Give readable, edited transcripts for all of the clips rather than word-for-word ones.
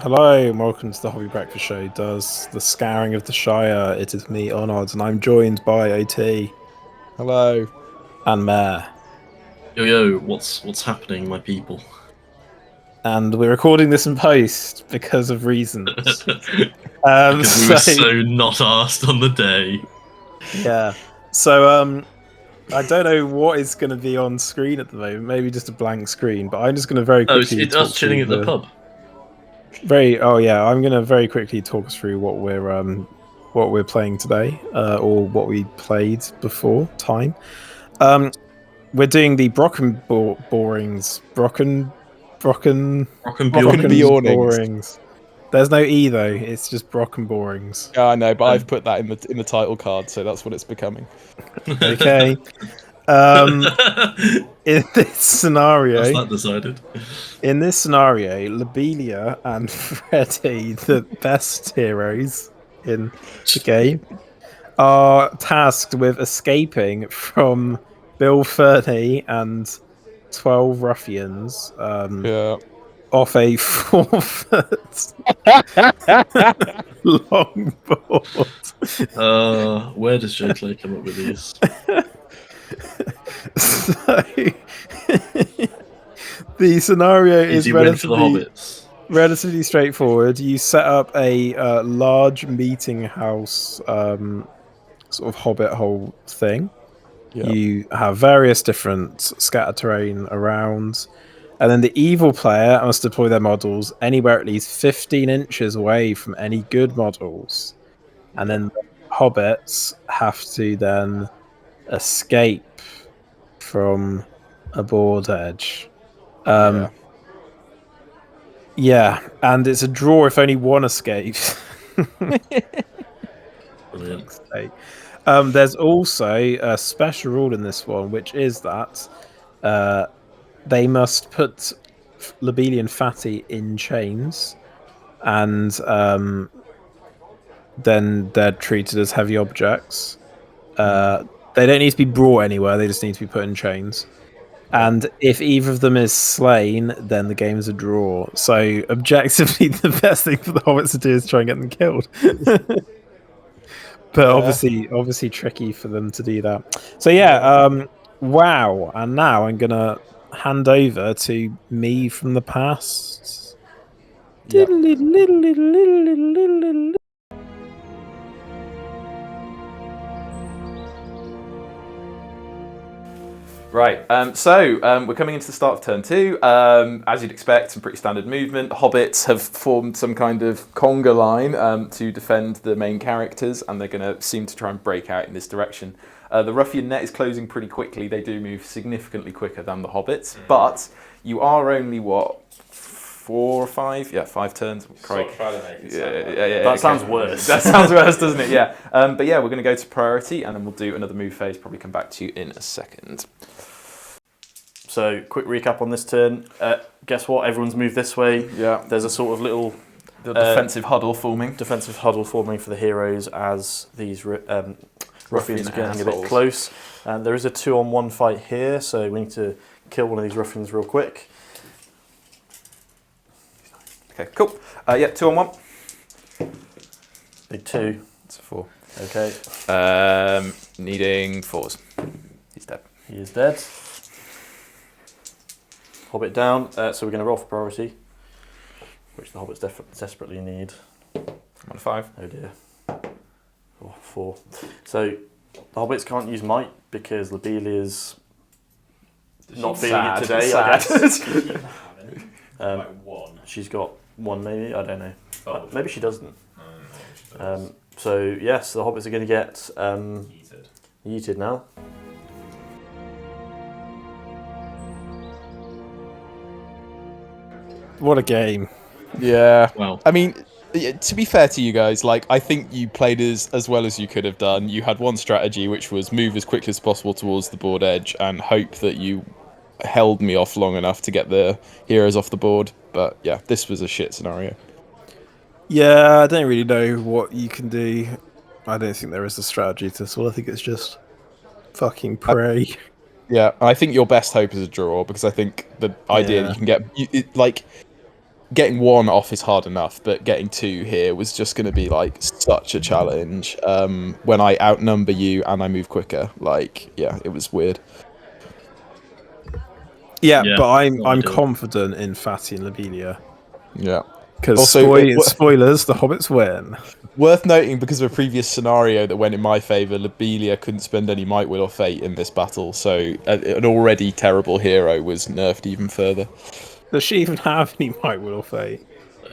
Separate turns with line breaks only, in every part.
Hello and welcome to the Hobby Breakfast Show. Does the scouring of the Shire? It is me, Onod, and I'm joined by OT
Hello.
and Mare.
Yo yo, what's happening, my people?
And we're recording this in post because of reasons.
Because we were
So
so not asked on the day.
yeah. So I don't know what is going to be on screen at the moment. Maybe just a blank screen. But I'm just going to very
Oh, it's,
quickly
it's us
talk
chilling
through
at the
the
pub.
I'm going to very quickly talk us through what we're playing today, or what we played before time. We're doing the
Brockenborings.
Brockenborings.
Brockenborings. There's no E though, it's just Brockenborings.
Yeah, I know, but I've
Um,
put that in the title card, so that's what it's becoming.
Okay. In this
That's
scenario,
that decided.
Lobelia and Freddy, the best heroes in the game, are tasked with escaping from Bill Ferny and 12 ruffians.
Yeah.
Off a 4 foot longboard.
Where does Joe Clay come up with these?
So the scenario
Is
is
he ready for the hobbits?
relatively straightforward. You set up a large meeting house, sort of hobbit hole thing.
Yeah.
You have various different scatter terrain around, and then the evil player must deploy their models anywhere at least 15 inches away from any good models. And then the hobbits have to then escape from a board edge.
Yeah.
Yeah, and it's a draw if only one escapes.
Brilliant.
Fuck's sake. There's also a special rule in this one, which is that they must put Lobelia and Fatty in chains, and then they're treated as heavy objects. They don't need to be brought anywhere; they just need to be put in chains. And if either of them is slain, then the game is a draw. So objectively, the best thing for the hobbits to do is try and get them killed. But obviously tricky for them to do that. So yeah, wow. And now I'm gonna hand over to me from the past.
Yeah. Right, we're coming into the start of turn two. As you'd expect, some pretty standard movement. Hobbits have formed some kind of conga line to defend the main characters, and they're going to seem to try and break out in this direction. The Ruffian net is closing pretty quickly. They do move significantly quicker than the Hobbits, but you are only, what, 4 or 5? Yeah, 5 turns. Craig.
That sounds worse.
That sounds worse, doesn't it? Yeah. But yeah, we're going to go to priority, and then we'll do another move phase. Probably come back to you in a second.
So, quick recap on this turn. Guess what? Everyone's moved this way.
Yeah.
There's a sort of little
The defensive huddle forming.
defensive huddle forming for the heroes as these Ruffians are getting a bit
assholes.
close. And there is a 2-on-1 fight here, so we need to kill one of these Ruffians real quick.
Okay, cool. Yeah, 2-on-1.
Big 2.
It's a 4.
Okay.
Needing 4s. He's dead.
He is dead. Hobbit down. So we're going to roll for priority, which the Hobbits desperately need.
I'm on a 5.
Oh dear. Oh, 4. So the Hobbits can't use might because Lobelia's not feeling it today, I guess. She's got 1 maybe, I don't know. Maybe she doesn't. So yes, the Hobbits are going to get yeeted now.
What a game!
Yeah.
Well,
I mean, to be fair to you guys, like, I think you played as well as you could have done. You had one strategy, which was move as quickly as possible towards the board edge and hope that you held me off long enough to get the heroes off the board. But yeah, this was a shit scenario.
Yeah, I don't really know what you can do. I don't think there is a strategy to this one. I think it's just fucking pray.
Yeah, I think your best hope is a draw because I think the idea that
Yeah.
you can get like getting 1 off is hard enough, but getting 2 here was just going to be like such a challenge. When I outnumber you and I move quicker, like yeah, it was weird.
Yeah,
Yeah,
but I'm
not ideal.
confident in Fatty and Lobelia.
Yeah.
Because
Also,
spoilers, the hobbits win.
Worth noting, because of a previous scenario that went in my favour, Lobelia couldn't spend any might, will, or fate in this battle, so an already terrible hero was nerfed even further.
Does she even have any might, will, or fate?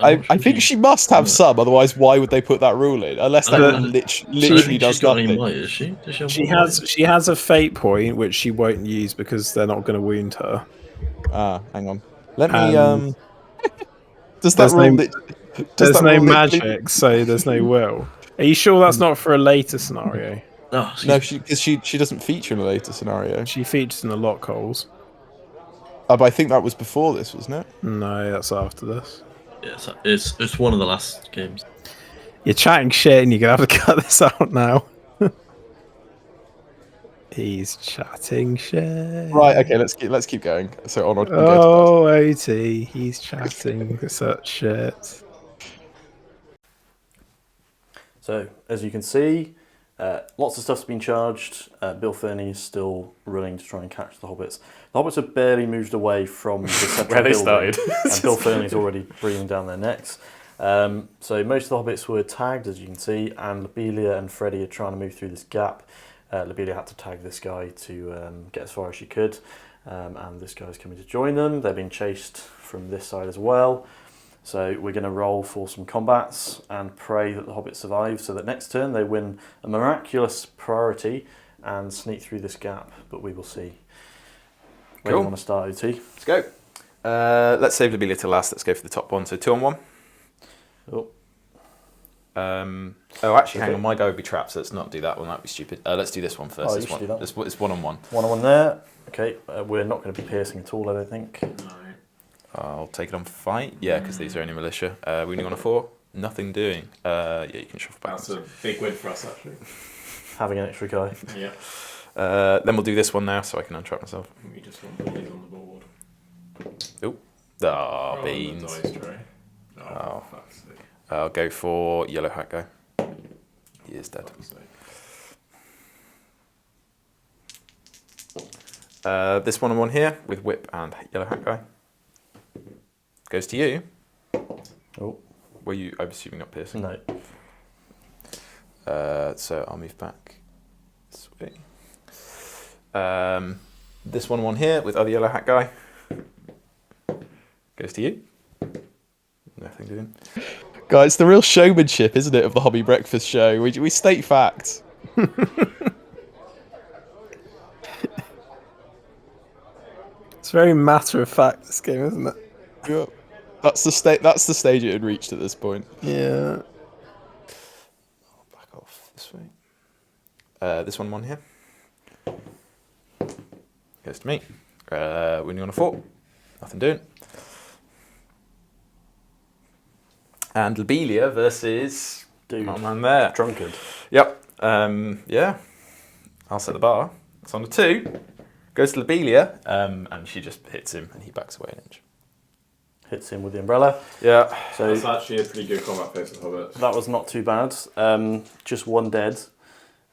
I think she must have some, otherwise why would they put that rule in? Unless that rule literally does
she's got any
nothing.
might, is she? Does she have
She
one
has
might?
she has a fate point which she won't use because they're not going to wound her.
Hang on. Let me does that
There's
rule
no
does
there's
that
no
rule literally...
magic, so there's no will. Are you sure that's not for a later scenario?
Oh,
No, because she doesn't feature in a later scenario.
She features in the lock holes.
But I think that was before this, wasn't it?
No, that's after this.
yeah, it's one of the last games.
You're chatting shit and you're going to have to cut this out now. He's chatting shit.
Right, okay, let's keep going. So Onod can go to
Oh, OT, he's chatting such shit.
So, as you can see, lots of stuff's been charged. Bill Ferny is still running to try and catch the hobbits. The hobbits have barely moved away from the central
Where they
building,
started.
and Bill Ferny's already breathing down their necks. So most of the hobbits were tagged, as you can see, and Lobelia and Freddie are trying to move through this gap. Lobelia had to tag this guy to get as far as she could, and this guy's coming to join them. They're being chased from this side as well. So we're going to roll for some combats and pray that the hobbits survive so that next turn they win a miraculous priority and sneak through this gap, but we will see. Where do you want to start, OT?
Let's go. Let's save Lobelia to last. Let's go for the top one. So 2 on 1.
Oh.
Actually, hang on. My guy would be trapped, so let's not do that one. That'd be stupid. Let's do this one first.
Oh,
This one.
do that.
It's 1 on 1.
1 on 1 there. Okay, we're not going to be piercing at all, I don't think.
I'll take it on fight. Yeah, because these are only militia. Winning on a 4. Nothing doing. Yeah, you can shuffle back.
That's a big win for us, actually.
Having an extra guy.
Yeah.
Then we'll do this one now, so I can untrap myself.
We just want bullies on the board.
Oh,
Roll on the
beans.
dice tray. Oh, for fuck's sake.
I'll go for yellow hat guy. He is dead.
Fuck's sake.
This 1 on 1 here with whip and yellow hat guy goes to you.
Oh,
Were you? I'm assuming not piercing.
no.
So I'll move back this way. This 1 on 1 here with other yellow hat guy goes to you. Nothing doing. Guys, it's the real showmanship, isn't it, of the Hobby Breakfast show? We state facts.
It's very matter of fact, this game, isn't it?
Yeah. That's the stage it had reached at this point.
Yeah.
Back off this way. This 1 on 1 here goes to me. Winning on a 4. Nothing doing. And Lobelia versus
Dude.
my man there.
Drunkard.
Yep. Yeah. I'll set the bar. It's on a 2. Goes to Lobelia, and she just hits him, and he backs away an inch.
Hits him with the umbrella.
Yeah.
So
That's actually a pretty good combat face with Hobbits.
that was not too bad. Just 1 dead.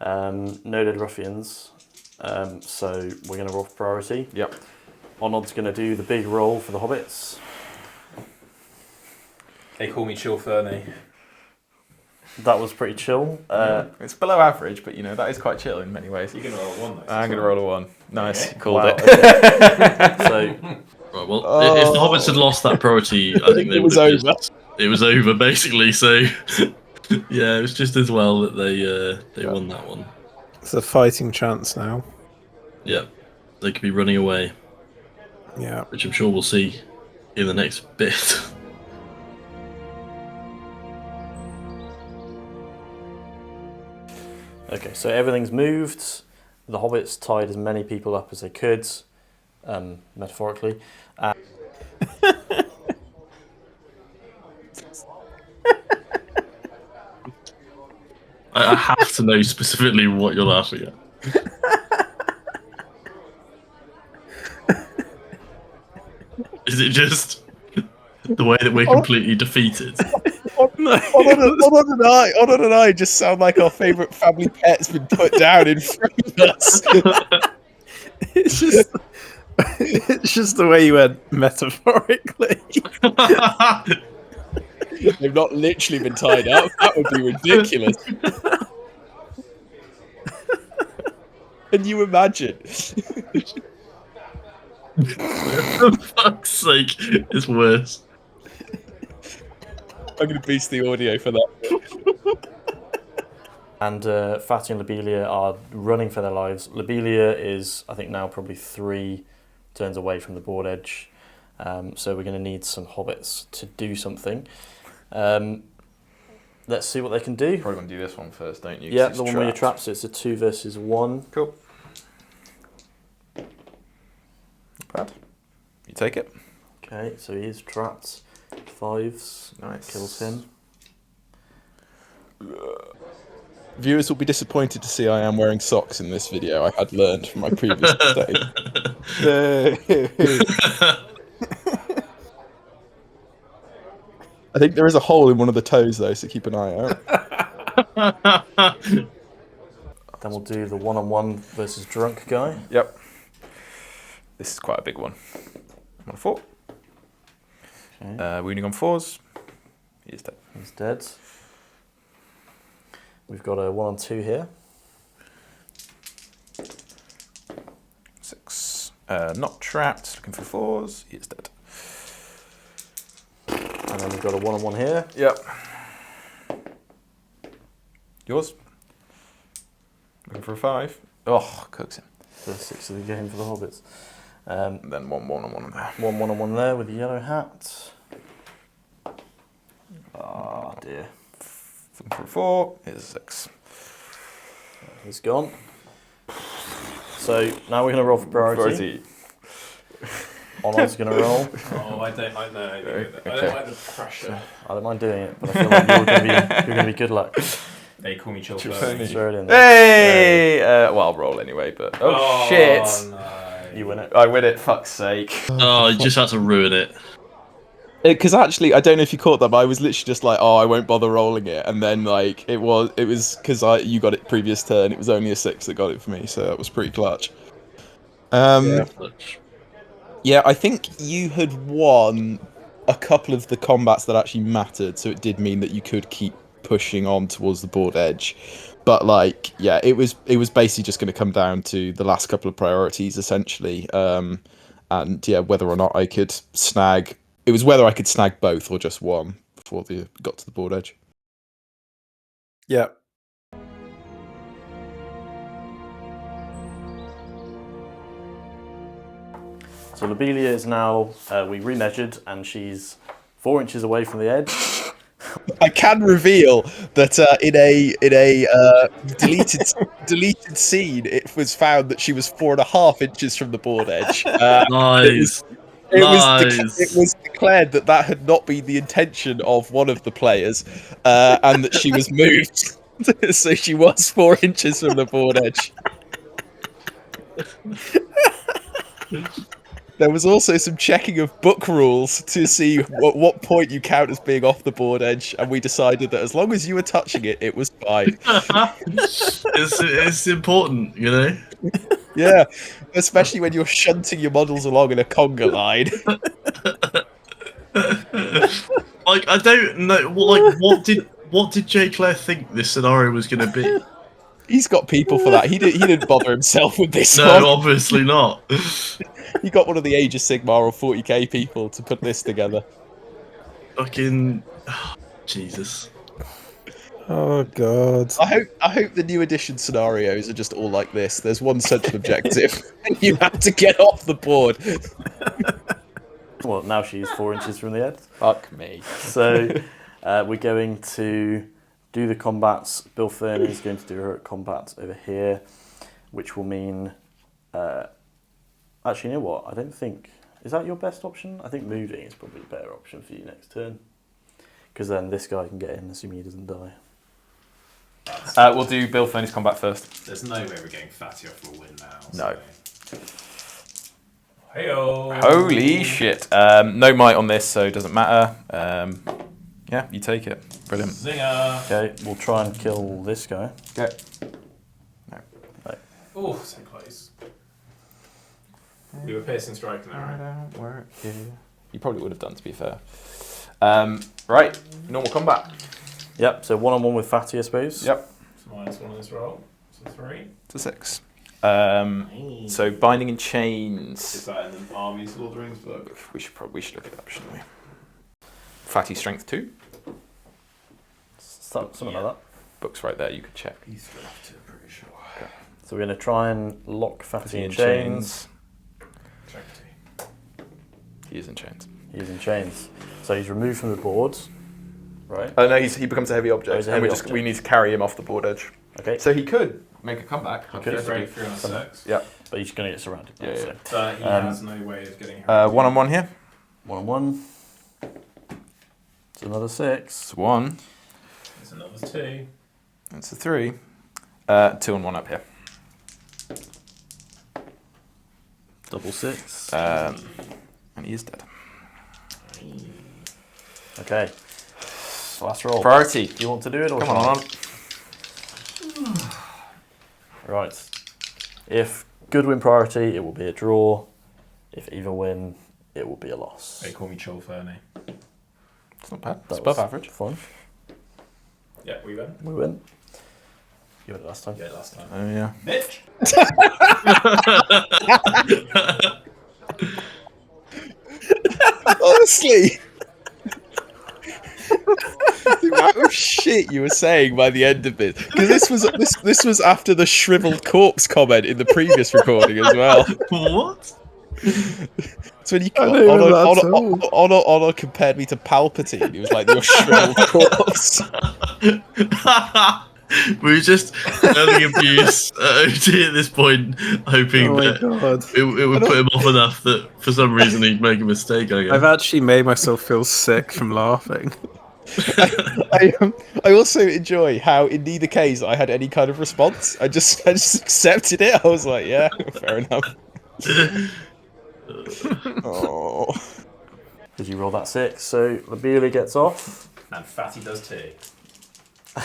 No dead ruffians. So we're going to roll for priority.
Yep.
Onod's going to do the big roll for the hobbits.
They call me chill ferny.
That was pretty chill.
It's below average, but that is quite chill in many ways.
You're going to roll a 1 though.
I'm going to roll a 1. Nice.
Okay.
Called
Wow,
it.
okay. So
Right, well, if the hobbits had lost that priority, I think they
It
would
was
have
over.
It was over, basically. So, yeah, it was just as well that they won that one.
It's a fighting chance now.
Yeah, they could be running away,
Yeah.
which I'm sure we'll see in the next bit.
okay, so everything's moved. The hobbits tied as many people up as they could, metaphorically.
I have to know specifically what you're laughing at. Is it just The way that we're completely defeated.
Onod and I just sound like our favourite family pet's been put down in front of us. It's just the way you went metaphorically. They've not literally been tied up. That would be ridiculous. Can you imagine?
For fuck's sake, it's worse.
I'm going to boost the audio for that.
And Fatty and Lobelia are running for their lives. Lobelia is, I think, now probably 3 turns away from the board edge. So we're going to need some hobbits to do something. Let's see what they can do.
Probably want to do this one first, don't you?
Yeah, the one where you're trapped. So it's a 2 versus 1.
Cool. Not bad. You take it.
Okay, so he is trapped. 5s.
Nice.
Kills him.
Viewers will be disappointed to see I am wearing socks in this video. I had learned from my previous mistake. I think there is a hole in one of the toes though, so keep an eye out.
Then we'll do the 1-on-1 versus drunk guy.
Yep. This is quite a big one. 1 4.
Okay.
Wounding on 4s. He is dead.
He's dead. We've got a 1-on-2 here.
6. Not trapped. Looking for 4s. He is dead.
And then we've got a 1-on-1 here.
Yep. Yours. Looking for a 5. Oh, cooks him.
First 6 of the game for the hobbits.
And then 1 1 on there.
1-on-1 there with the yellow hat. Oh dear.
Looking for a 4. Here's a 6.
He's gone. So now we're going to roll for priority. Onod's going to roll.
Oh, I don't like the pressure.
I don't mind doing it, but I feel like you're going to be good luck.
They call me chill
Ferny.
Throw it in there.
Hey! Well, I'll roll anyway, but... Oh, shit!
No.
You win it.
I win it, fuck's sake.
Oh, you just had to ruin it.
Because actually, I don't know if you caught that, but I was literally just like, "Oh, I won't bother rolling it," and then like it was because you got it previous turn. It was only a 6 that got it for me, so that was pretty clutch. Yeah, I think you had won a couple of the combats that actually mattered, so it did mean that you could keep pushing on towards the board edge. But like, yeah, it was basically just going to come down to the last couple of priorities essentially, and yeah, whether or not I could snag. It was whether I could snag both or just one before they got to the board edge. Yeah.
So Lobelia is now, we remeasured, and she's 4 inches away from the edge.
I can reveal that in a deleted scene, it was found that she was 4.5 inches from the board edge.
Nice.
It was declared that had not been the intention of one of the players, and that she was moved, so she was 4 inches from the board edge. There was also some checking of book rules to see at what point you count as being off the board edge, and we decided that as long as you were touching it, it was fine.
It's important, you know?
Yeah, especially when you're shunting your models along in a conga line.
Like, I don't know. Like, what did J. Claire think this scenario was going to be?
He's got people for that. He didn't bother himself with this
No,
one.
obviously not.
He got one of the Age of Sigmar or 40k people to put this together.
Fucking Jesus.
Oh god. I hope the new edition scenarios are just all like this. There's one central objective, and you have to get off the board.
Well, now she's 4 inches from the edge.
Fuck me.
So we're going to do the combats. Bill Ferny is going to do her combat over here, which will mean... actually, you know what? I don't think... Is that your best option? I think moving is probably a better option for you next turn. Because then this guy can get in, assuming he doesn't die.
We'll do Bill Ferny's combat first.
There's no way we're getting Fatty off a win now.
No.
So. Heyo.
Holy shit. No might on this, so it doesn't matter. Yeah, you take it. Brilliant.
Zinger.
Okay, we'll try and kill this guy.
Okay.
Oh, so close. We were piercing strike now, right?
You probably would have done, to be fair. Right, normal combat.
Yep, so 1-on-1 with Fatty, I suppose.
Yep.
So -1 on this roll. So 3.
It's a 6. So binding and chains.
Is that in the Army's Lord of the Rings book?
We should look it up, shouldn't we? Fatty strength 2.
Something like that.
Book's right there. You could check.
He's strength 2, I'm pretty sure.
Okay.
So we're going to try and lock Fatty in chains.
Strength 2.
He is in chains.
He's in chains. So he's removed from the board, right?
Oh no, he becomes a heavy object,
he's a
and
heavy object.
we need to carry him off the board edge.
Okay.
So he could make a comeback.
He could.
Strength 3 on a 6.
Yeah.
But he's going to get surrounded. now,
Yeah,
so.
But he has no way of getting hurt.
1-on-1 here.
1-on-1. It's another 6.
It's 1.
It's another 2.
It's a 3. 2-on-1 up here.
Double 6.
And he is dead.
Okay. Last roll.
Priority.
Do you want to do it or
Come on.
Right. If good win priority, it will be a draw. If even win, it will be a loss.
They call me Chol Ferny.
It's not bad.
That
It's above
was
average.
Fun.
Yeah, we win.
We win. You won it last time.
Yeah, last time.
Oh yeah.
Bitch!
Honestly. The amount of shit you were saying by the end of it, because this was after the shriveled corpse comment in the previous recording as well.
What?
So when you
I don't remember that at all.
Onod compared me to Palpatine, he was like your shriveled corpse.
We were just earning abuse at OT at this point, hoping
Oh my
that
god.
it would put him off enough that for some reason he'd make a mistake, I guess.
I've actually made myself feel sick from laughing.
I also enjoy how in neither case I had any kind of response. I just accepted it. I was like, yeah, fair enough. Oh.
Did you roll that 6? So Lobelia gets off,
And Fatty does too.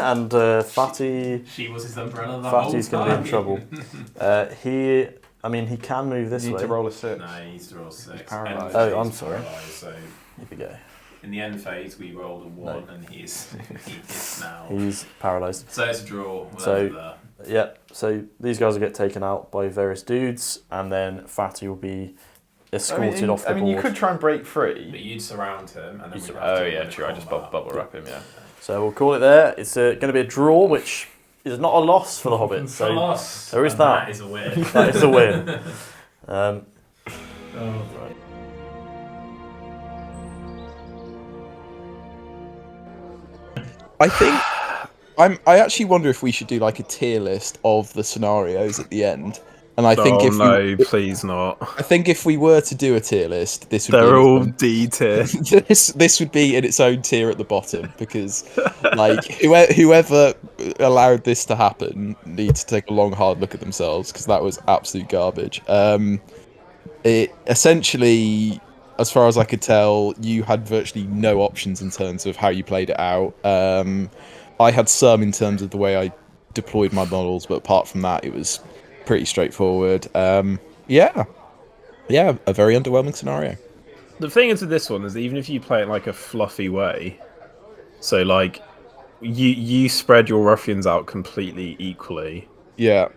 and Fatty.
She was his umbrella the
Fatty's
whole
going to be
time.
in trouble. He can move this
You need
way.
to roll a 6.
No, he needs to roll 6.
paralysed.
End
Oh,
phase
I'm
he's
sorry.
paralysed, so
Here we go.
in the end phase, we rolled a 1 and he is now.
He's paralysed.
So it's a draw.
So- Yeah, so these guys will get taken out by various dudes, and then Fatty will be escorted off the board.
you could try and break free.
But you'd surround him, and then we'd have
Oh
to
yeah,
win
true. I just
combat.
bubble wrap him. Yeah.
So we'll call it there. It's going to be a draw, which is not a loss for the Hobbits.
It's a
So
loss.
there is
And
that.
That is a win.
that is a win.
Right.
I think I actually wonder if we should do like a tier list of the scenarios at the end. And I think
Please not.
I think if we were to do a tier list, this would
They're
be
all D tier.
this would be in its own tier at the bottom because like whoever allowed this to happen needs to take a long hard look at themselves because that was absolute garbage. It essentially, as far as I could tell, you had virtually no options in terms of how you played it out. I had some in terms of the way I deployed my models, but apart from that, it was pretty straightforward. Yeah, a very underwhelming scenario.
The thing is with this one is that even if you play it like a fluffy way, so like you spread your ruffians out completely equally
Yeah,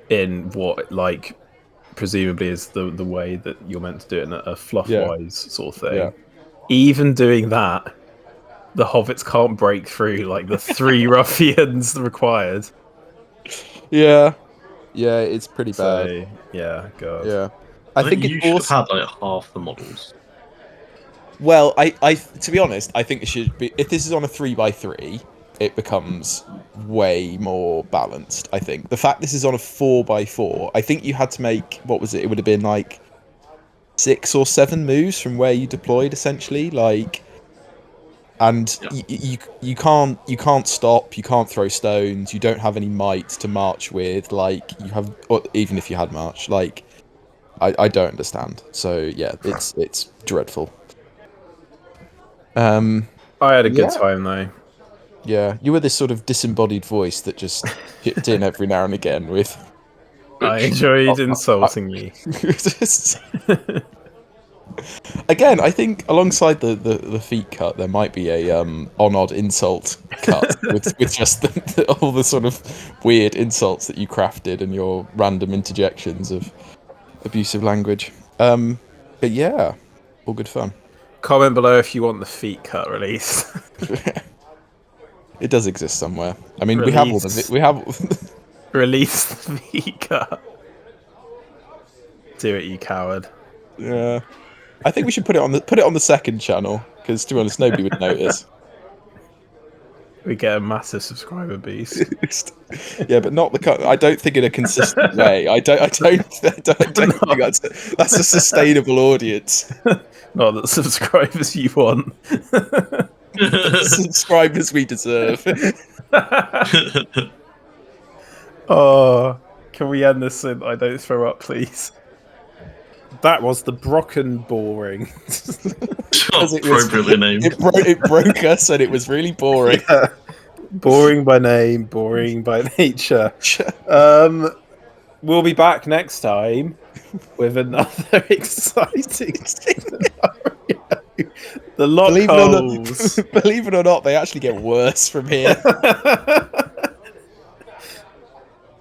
in what like presumably is the way that you're meant to do it in a fluff-wise sort of thing.
Yeah.
Even doing that, the hobbits can't break through like the 3 ruffians required.
yeah, it's pretty bad.
So, yeah, God.
Yeah,
I
I think
you
it
should
also.
have had like half the models.
Well, I to be honest, I think it should be. If this is on a 3x3, it becomes way more balanced. I think the fact this is on a 4x4, I think you had to make what was it? It would have been like 6 or 7 moves from where you deployed, essentially. Like, and you can't stop. You can't throw stones. You don't have any might to march with. Like you have, or even if you had march, like I don't understand. So yeah, it's dreadful.
I had a good
Yeah.
time though.
Yeah, you were this sort of disembodied voice that just chipped in every now and again with.
I enjoyed
Oh,
insulting you.
Again, I think alongside the feet cut, there might be a Onod insult cut with just all the sort of weird insults that you crafted and your random interjections of abusive language. But yeah, all good fun.
Comment below if you want the feet cut released.
It does exist somewhere. I mean,
Release.
we have.
Release the feet cut. Do it, you coward.
Yeah, I think we should put it on the second channel because, to be honest, nobody would notice.
We get a massive subscriber boost.
Yeah, but not the. I don't think in a consistent way. I don't think that's a sustainable audience.
Not the subscribers you want.
Subscribers we deserve.
Oh, can we end this in I don't throw up, please? That was the Brockenborings.
Appropriately named.
It broke us, and it was really boring.
Yeah. Boring by name, boring by nature. We'll be back next time with another exciting scenario. The lockholes.
Believe it or not, they actually get worse from here.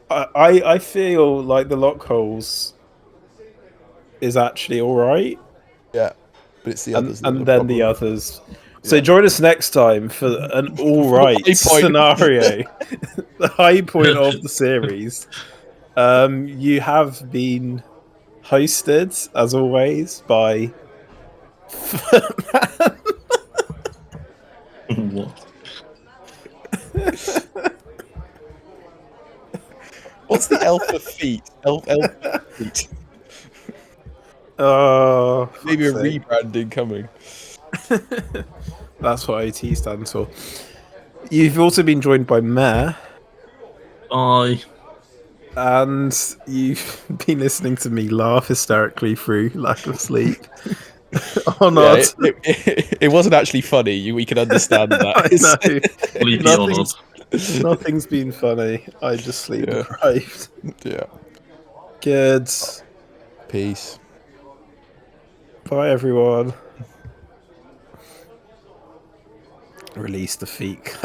I feel like the lockholes is actually alright.
Yeah, but it's the others.
And then the others. So join us next time for an alright scenario. The high point of the series. You have been hosted, as always, by
What?
What's the elf of feet? Elf feet.
Oh,
Maybe a rebranding coming.
That's what OT stands for. You've also been joined by Mare,
Aye.
and you've been listening to me laugh hysterically through lack of sleep. Onod.
Yeah, it wasn't actually funny. We can understand that.
Nothing's been funny. I just sleep deprived.
Yeah.
Good.
Peace.
Bye, everyone. Release the feet.